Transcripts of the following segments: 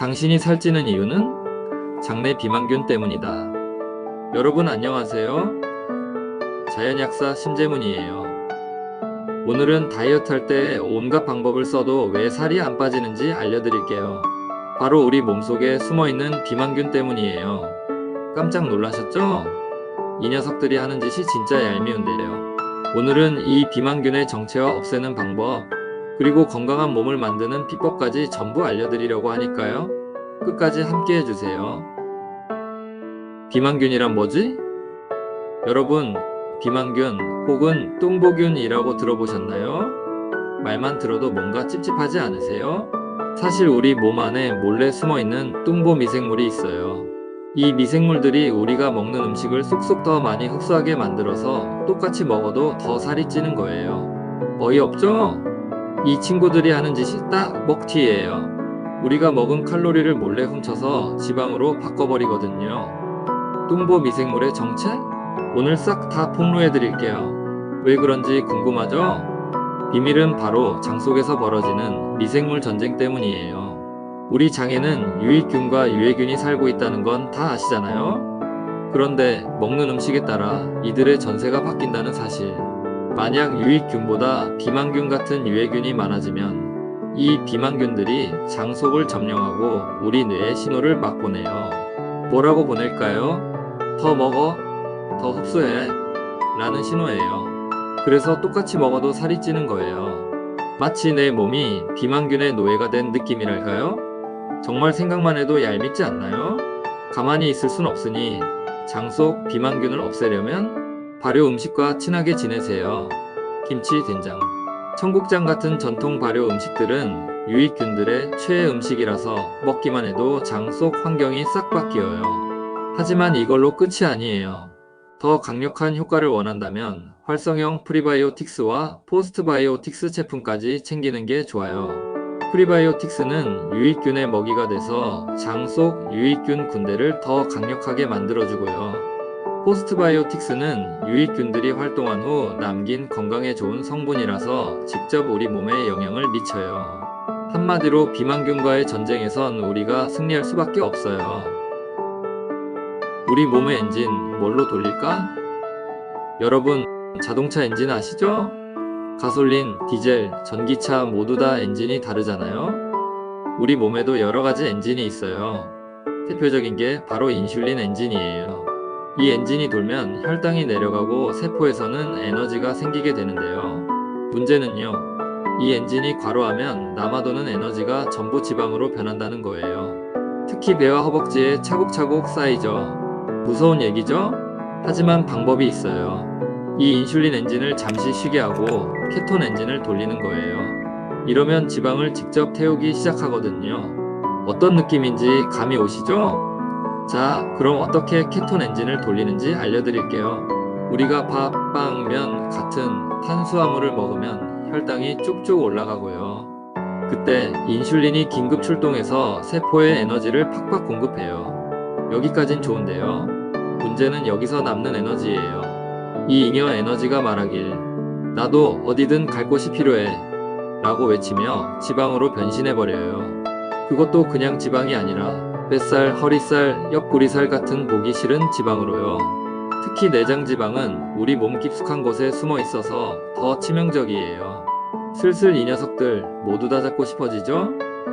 당신이 살찌는 이유는 장내 비만균 때문이다. 여러분 안녕하세요. 자연약사 심재문이에요. 오늘은 다이어트 할 때 온갖 방법을 써도 왜 살이 안 빠지는지 알려드릴게요. 바로 우리 몸속에 숨어있는 비만균 때문이에요. 깜짝 놀라셨죠? 이 녀석들이 하는 짓이 진짜 얄미운데요. 오늘은 이 비만균의 정체와 없애는 방법, 그리고 건강한 몸을 만드는 비법까지 전부 알려드리려고 하니까요. 끝까지 함께 해주세요. 비만균이란 뭐지? 여러분, 비만균 혹은 뚱보균이라고 들어보셨나요? 말만 들어도 뭔가 찝찝하지 않으세요? 사실 우리 몸 안에 몰래 숨어있는 뚱보 미생물이 있어요. 이 미생물들이 우리가 먹는 음식을 쏙쏙 더 많이 흡수하게 만들어서 똑같이 먹어도 더 살이 찌는 거예요. 어이없죠? 이 친구들이 하는 짓이 딱 먹튀예요. 우리가 먹은 칼로리를 몰래 훔쳐서 지방으로 바꿔버리거든요. 뚱보 미생물의 정체? 오늘 싹 다 폭로해 드릴게요. 왜 그런지 궁금하죠? 비밀은 바로 장 속에서 벌어지는 미생물 전쟁 때문이에요. 우리 장에는 유익균과 유해균이 살고 있다는 건 다 아시잖아요? 그런데 먹는 음식에 따라 이들의 전세가 바뀐다는 사실. 만약 유익균보다 비만균 같은 유해균이 많아지면 이 비만균들이 장 속을 점령하고 우리 뇌에 신호를 막 보내요. 뭐라고 보낼까요? 더 먹어, 더 흡수해 라는 신호예요. 그래서 똑같이 먹어도 살이 찌는 거예요. 마치 내 몸이 비만균의 노예가 된 느낌이랄까요? 정말 생각만 해도 얄밉지 않나요? 가만히 있을 순 없으니 장 속 비만균을 없애려면 발효 음식과 친하게 지내세요. 김치, 된장, 청국장 같은 전통 발효 음식들은 유익균들의 최애 음식이라서 먹기만 해도 장 속 환경이 싹 바뀌어요. 하지만 이걸로 끝이 아니에요. 더 강력한 효과를 원한다면 활성형 프리바이오틱스와 포스트바이오틱스 제품까지 챙기는 게 좋아요. 프리바이오틱스는 유익균의 먹이가 돼서 장 속 유익균 군대를 더 강력하게 만들어주고요. 포스트바이오틱스는 유익균들이 활동한 후 남긴 건강에 좋은 성분이라서 직접 우리 몸에 영향을 미쳐요. 한마디로 비만균과의 전쟁에선 우리가 승리할 수밖에 없어요. 우리 몸의 엔진 뭘로 돌릴까? 여러분, 자동차 엔진 아시죠? 가솔린, 디젤, 전기차 모두 다 엔진이 다르잖아요? 우리 몸에도 여러 가지 엔진이 있어요. 대표적인 게 바로 인슐린 엔진이에요. 이 엔진이 돌면 혈당이 내려가고 세포에서는 에너지가 생기게 되는데요. 문제는요, 이 엔진이 과로하면 남아도는 에너지가 전부 지방으로 변한다는 거예요. 특히 배와 허벅지에 차곡차곡 쌓이죠. 무서운 얘기죠? 하지만 방법이 있어요. 이 인슐린 엔진을 잠시 쉬게 하고 케톤 엔진을 돌리는 거예요. 이러면 지방을 직접 태우기 시작하거든요. 어떤 느낌인지 감이 오시죠? 자, 그럼 어떻게 케톤 엔진을 돌리는지 알려드릴게요. 우리가 밥, 빵, 면 같은 탄수화물을 먹으면 혈당이 쭉쭉 올라가고요. 그때 인슐린이 긴급 출동해서 세포에 에너지를 팍팍 공급해요. 여기까진 좋은데요. 문제는 여기서 남는 에너지예요. 이 잉여 에너지가 말하길, 나도 어디든 갈 곳이 필요해 라고 외치며 지방으로 변신해버려요. 그것도 그냥 지방이 아니라 뱃살, 허리살, 옆구리살 같은 보기 싫은 지방으로요. 특히 내장 지방은 우리 몸 깊숙한 곳에 숨어 있어서 더 치명적이에요. 슬슬 이 녀석들 모두 다 잡고 싶어지죠?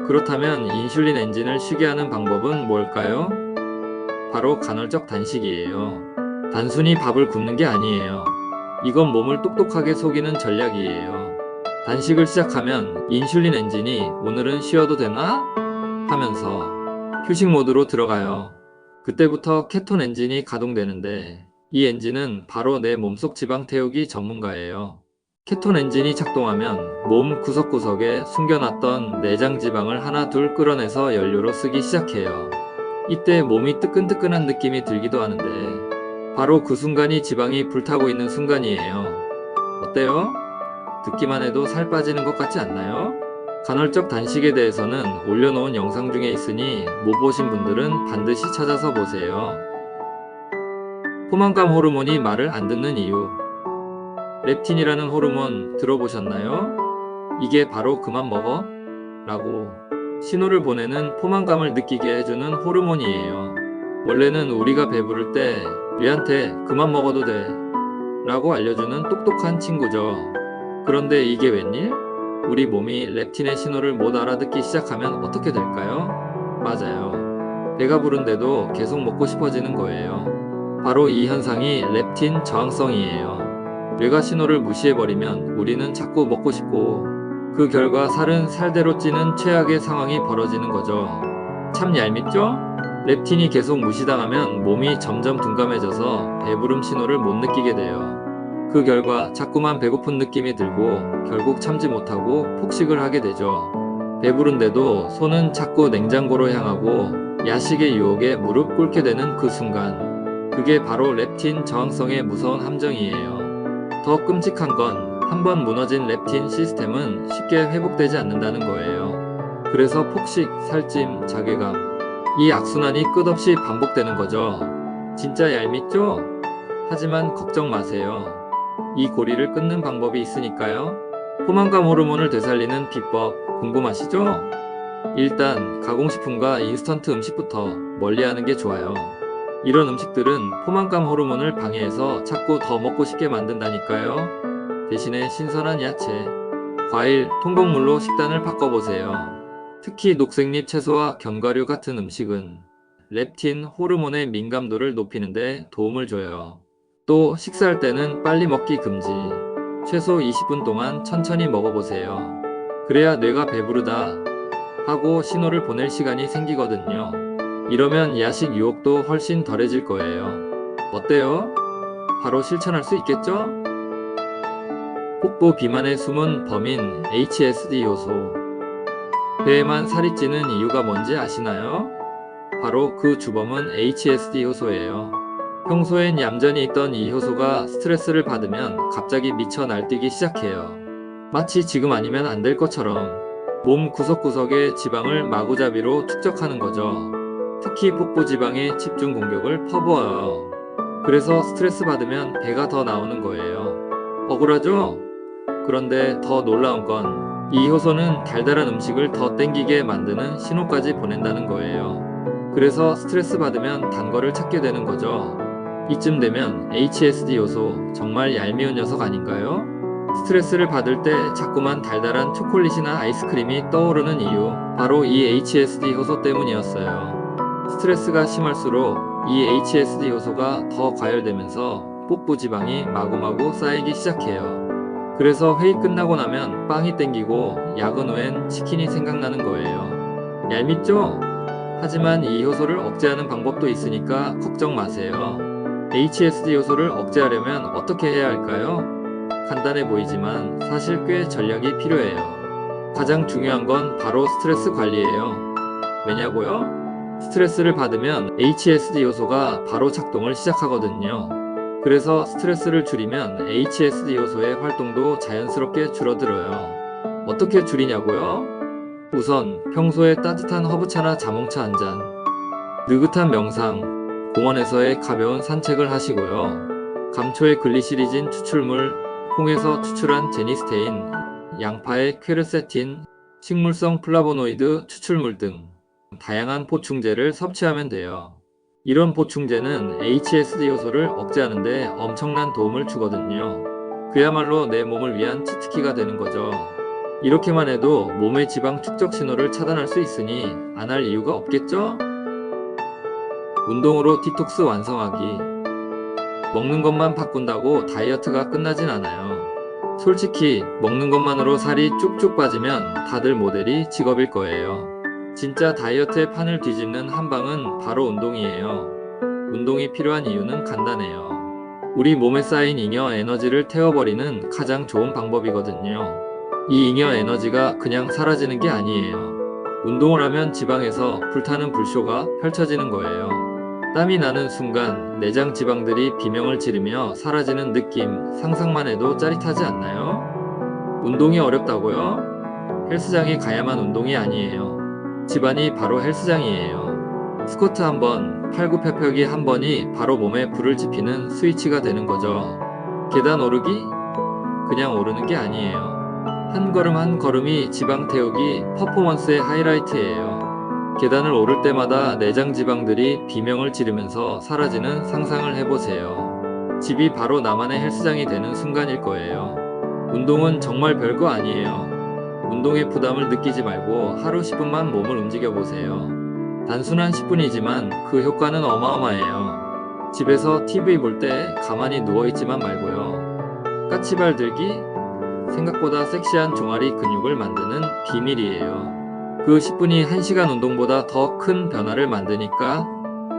그렇다면 인슐린 엔진을 쉬게 하는 방법은 뭘까요? 바로 간헐적 단식이에요. 단순히 밥을 굶는 게 아니에요. 이건 몸을 똑똑하게 속이는 전략이에요. 단식을 시작하면 인슐린 엔진이 오늘은 쉬어도 되나? 하면서 휴식 모드로 들어가요. 그때부터 케톤 엔진이 가동되는데 이 엔진은 바로 내 몸속 지방 태우기 전문가예요. 케톤 엔진이 작동하면 몸 구석구석에 숨겨놨던 내장 지방을 하나 둘 끌어내서 연료로 쓰기 시작해요. 이때 몸이 뜨끈뜨끈한 느낌이 들기도 하는데 바로 그 순간이 지방이 불타고 있는 순간이에요. 어때요? 듣기만 해도 살 빠지는 것 같지 않나요? 간헐적 단식에 대해서는 올려놓은 영상 중에 있으니 못 보신 분들은 반드시 찾아서 보세요. 포만감 호르몬이 말을 안 듣는 이유. 렙틴이라는 호르몬 들어보셨나요? 이게 바로 그만 먹어? 라고 신호를 보내는 포만감을 느끼게 해주는 호르몬이에요. 원래는 우리가 배부를 때 얘한테 그만 먹어도 돼 라고 알려주는 똑똑한 친구죠. 그런데 이게 웬일? 우리 몸이 렙틴의 신호를 못 알아듣기 시작하면 어떻게 될까요? 맞아요. 배가 부른데도 계속 먹고 싶어지는 거예요. 바로 이 현상이 렙틴 저항성이에요. 뇌가 신호를 무시해버리면 우리는 자꾸 먹고 싶고 그 결과 살은 살대로 찌는 최악의 상황이 벌어지는 거죠. 참 얄밉죠? 렙틴이 계속 무시당하면 몸이 점점 둔감해져서 배부름 신호를 못 느끼게 돼요. 그 결과 자꾸만 배고픈 느낌이 들고 결국 참지 못하고 폭식을 하게 되죠. 배부른데도 손은 자꾸 냉장고로 향하고 야식의 유혹에 무릎 꿇게 되는 그 순간, 그게 바로 렙틴 저항성의 무서운 함정이에요. 더 끔찍한 건 한 번 무너진 렙틴 시스템은 쉽게 회복되지 않는다는 거예요. 그래서 폭식, 살찜, 자괴감, 이 악순환이 끝없이 반복되는 거죠. 진짜 얄밉죠? 하지만 걱정 마세요. 이 고리를 끊는 방법이 있으니까요. 포만감 호르몬을 되살리는 비법 궁금하시죠? 일단 가공식품과 인스턴트 음식부터 멀리하는 게 좋아요. 이런 음식들은 포만감 호르몬을 방해해서 자꾸 더 먹고 싶게 만든다니까요. 대신에 신선한 야채, 과일, 통곡물로 식단을 바꿔보세요. 특히 녹색잎 채소와 견과류 같은 음식은 렙틴 호르몬의 민감도를 높이는 데 도움을 줘요. 또 식사할 때는 빨리 먹기 금지. 최소 20분 동안 천천히 먹어보세요. 그래야 뇌가 배부르다 하고 신호를 보낼 시간이 생기거든요. 이러면 야식 유혹도 훨씬 덜해질 거예요. 어때요? 바로 실천할 수 있겠죠? 폭포 비만의 숨은 범인 HSD 요소. 배에만 살이 찌는 이유가 뭔지 아시나요? 바로 그 주범은 HSD 효소예요. 평소엔 얌전히 있던 이 효소가 스트레스를 받으면 갑자기 미쳐 날뛰기 시작해요. 마치 지금 아니면 안 될 것처럼 몸 구석구석의 지방을 마구잡이로 축적하는 거죠. 특히 복부 지방의 집중 공격을 퍼부어요. 그래서 스트레스 받으면 배가 더 나오는 거예요. 억울하죠? 그런데 더 놀라운 건 이 효소는 달달한 음식을 더 땡기게 만드는 신호까지 보낸다는 거예요. 그래서 스트레스 받으면 단 거를 찾게 되는 거죠. 이쯤 되면 HSD 요소 정말 얄미운 녀석 아닌가요? 스트레스를 받을 때 자꾸만 달달한 초콜릿이나 아이스크림이 떠오르는 이유, 바로 이 HSD 효소 때문이었어요. 스트레스가 심할수록 이 HSD 효소가 더 과열되면서 복부 지방이 마구마구 쌓이기 시작해요. 그래서 회의 끝나고 나면 빵이 땡기고 야근 후엔 치킨이 생각나는 거예요. 얄밉죠? 하지만 이 효소를 억제하는 방법도 있으니까 걱정 마세요. HSD 효소를 억제하려면 어떻게 해야 할까요? 간단해 보이지만 사실 꽤 전략이 필요해요. 가장 중요한 건 바로 스트레스 관리예요. 왜냐고요? 스트레스를 받으면 HSD 효소가 바로 작동을 시작하거든요. 그래서 스트레스를 줄이면 HSD 효소의 활동도 자연스럽게 줄어들어요. 어떻게 줄이냐고요? 우선 평소에 따뜻한 허브차나 자몽차 한 잔, 느긋한 명상, 공원에서의 가벼운 산책을 하시고요. 감초의 글리시리진 추출물, 콩에서 추출한 제니스테인, 양파의 퀘르세틴, 식물성 플라보노이드 추출물 등 다양한 보충제를 섭취하면 돼요. 이런 보충제는 HSD 효소를 억제하는 데 엄청난 도움을 주거든요. 그야말로 내 몸을 위한 치트키가 되는 거죠. 이렇게만 해도 몸의 지방 축적 신호를 차단할 수 있으니 안 할 이유가 없겠죠? 운동으로 디톡스 완성하기. 먹는 것만 바꾼다고 다이어트가 끝나진 않아요. 솔직히 먹는 것만으로 살이 쭉쭉 빠지면 다들 모델이 직업일 거예요. 진짜 다이어트의 판을 뒤집는 한방은 바로 운동이에요. 운동이 필요한 이유는 간단해요. 우리 몸에 쌓인 잉여 에너지를 태워버리는 가장 좋은 방법이거든요. 이 잉여 에너지가 그냥 사라지는 게 아니에요. 운동을 하면 지방에서 불타는 불쇼가 펼쳐지는 거예요. 땀이 나는 순간 내장 지방들이 비명을 지르며 사라지는 느낌, 상상만 해도 짜릿하지 않나요? 운동이 어렵다고요? 헬스장에 가야만 운동이 아니에요. 집안이 바로 헬스장이에요. 스쿼트 한 번, 팔굽혀펴기 한 번이 바로 몸에 불을 지피는 스위치가 되는 거죠. 계단 오르기? 그냥 오르는 게 아니에요. 한 걸음 한 걸음이 지방 태우기 퍼포먼스의 하이라이트예요. 계단을 오를 때마다 내장 지방들이 비명을 지르면서 사라지는 상상을 해보세요. 집이 바로 나만의 헬스장이 되는 순간일 거예요. 운동은 정말 별거 아니에요. 운동의 부담을 느끼지 말고 하루 10분만 몸을 움직여 보세요. 단순한 10분이지만 그 효과는 어마어마해요. 집에서 TV 볼 때 가만히 누워있지만 말고요. 까치발 들기, 생각보다 섹시한 종아리 근육을 만드는 비밀이에요. 그 10분이 1시간 운동보다 더 큰 변화를 만드니까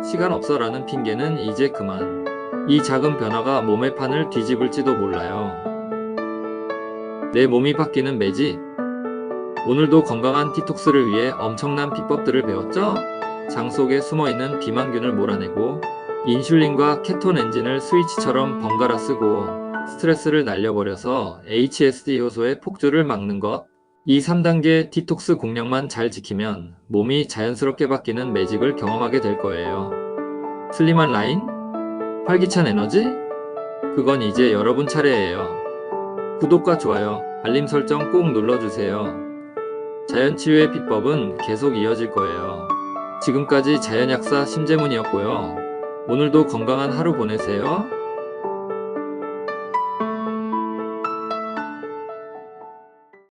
시간 없어라는 핑계는 이제 그만. 이 작은 변화가 몸의 판을 뒤집을지도 몰라요. 내 몸이 바뀌는 매직. 오늘도 건강한 디톡스를 위해 엄청난 비법들을 배웠죠? 장 속에 숨어있는 비만균을 몰아내고 인슐린과 케톤 엔진을 스위치처럼 번갈아 쓰고 스트레스를 날려버려서 HSD 효소의 폭주를 막는 것. 이 3단계 디톡스 공략만 잘 지키면 몸이 자연스럽게 바뀌는 매직을 경험하게 될 거예요. 슬림한 라인? 활기찬 에너지? 그건 이제 여러분 차례예요. 구독과 좋아요, 알림 설정 꼭 눌러주세요. 자연치유의 비법은 계속 이어질 거예요. 지금까지 자연약사 심재문이었고요. 오늘도 건강한 하루 보내세요.